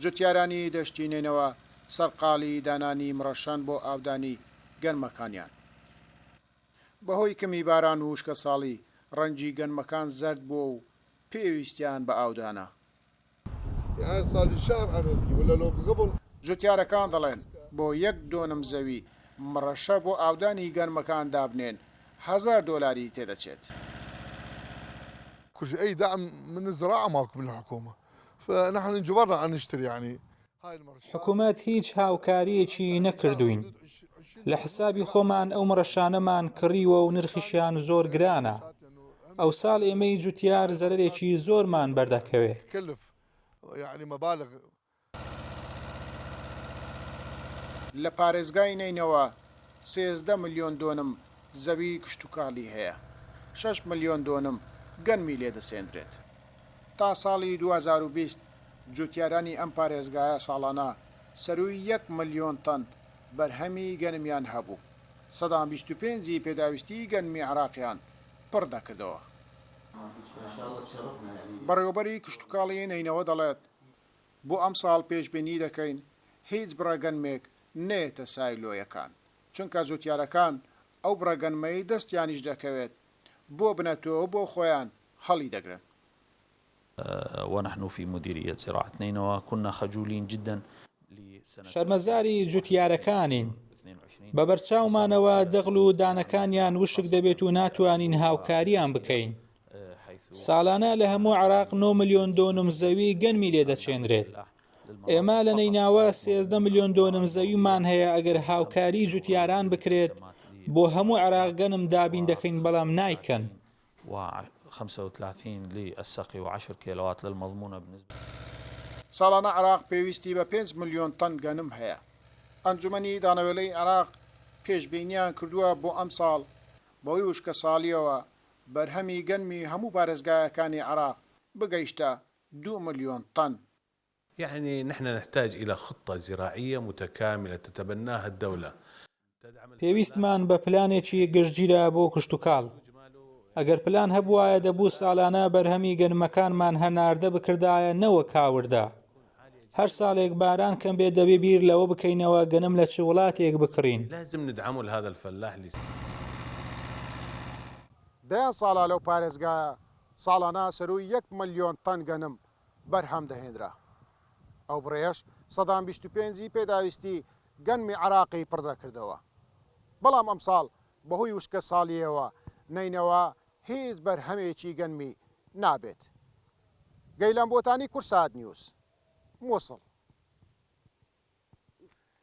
جوتیارانی دەشتینێنەوە سەرقاڵی دانانی مڕەشان بۆ ئاودانی گەنمەکانیان. بەهۆی کەمی باران و وشکە ساڵی ڕەنگی گەنمەکان زەرد بووە و پێویستیان بە ئاودانە. جوتیارەکان دەڵێن بۆ 1 دۆنم زەوی مڕەشە بۆ ئاودانی گەنمەکان دابنێن $1000 تێدەچێت. أي دعم من الزراعة ماكو من الحكومة فنحن انجبرنا أن نشتري يعني حکوومەت هیچ هاوکاریەکی نەکردوین لە حسابی خۆمان ئەو مڕەشانەمان کڕیوە و نرخیشیان زۆر گرانە. ئەو ساڵ ئێمەی جوتیار زەرەرێکی زۆرمان بەردەکەوێت. لە پارێزگای نینەوە 13 ملیۆن دۆنم زەوی کشتتوکاڵی هەیە، 6 ملیۆن دۆنم گەنمی لێدەسێنرێت. تا ساڵی 2020 جوتیارانی ئەم پارێزگایە ساڵانە سەرووی 1 ملیۆن تەن بەرهەمی گەنمیان هەبوو. 125 پێداویستی گەنمی عراقیان پڕ دەکردەوە. بەڕێوەبەری کشتتوکاڵی نینەوە دەڵێت بۆ ئەم ساڵ پێشبینی دەکەین هیچ بڕەگەنمێک نێتە سایلۆیەکان، چونکە جوتیارەکان ئەو بڕەگەنمەی دەستیانیش دەکەوێت بۆ بنەتەوە بۆ خۆیان هەڵی دەگرن. ونحن في مديرية زراعة نينوى كنا خجولين جدا. شەرمەزاری جوتیارەکانین. بە بەرچاومانەوە دەغڵ و دانەکانیان وشک دەبێت و ناتوانین هاوکاریان بکەین. ساڵانە لە هەموو عراق 9 ملیۆن دۆنم زەوی گەنمی لێدەچێنرێت. ئێمە لە نیناوە 13 ملیۆن دۆنم زەویمان هەیە. ئەگەر هاوکاری جوتیاران بکرێت بۆ هەموو عراق گەنم دابین دەکەین بەڵام نایکەن. 35 للسقي و10 كيلوات للمضمونة بالنسبة. ساڵانە عراق پێویستی بە 5 ملیۆن تەن گەنم هەیە. ئەنجومەنی دانەوێڵەی عراق پێشبینیان کردووە بۆ ئەم ساڵ بەوەی وشکە ساڵیەوە بەرهەمی گەنمی هەموو پارێزگایەکانی عراق بگەیشتە 2 ملیۆن تەن. يعني نحن نحتاج إلى خطة زراعية متكاملة تتبناها الدولة. پێویستمان بە پلانێکی گشتگیرە بۆ کشتتوکاڵ. ئەگەر پلان هەبوایە دەبوو ساڵانە بەرهەمی گەنمەکانمان هەناردە بکردایە نەوە کاوردا. هەر ساڵێک باران کەم بێت دەبێ بیر لەوە بکەینەوە گەنم لە چ وڵاتێک بکڕین. لازم ندعم لهذا الفلاح. دەیان ساڵە لەو پارێزگایە ساڵانە سەرووی 1 ملیۆن تەن گەنم بەرهەم دەهێنرا. ئەو بڕێش 125 پێداویستی گەنمی عراقی پڕدەکردەوە. بەڵام ئەم ساڵ بەهۆی وشکە ساڵیەوە نینەوە هیچ بەرهەمێکی گەنمی نابێت. گەیلان بۆتانی کورسات نیوز مووسڵ.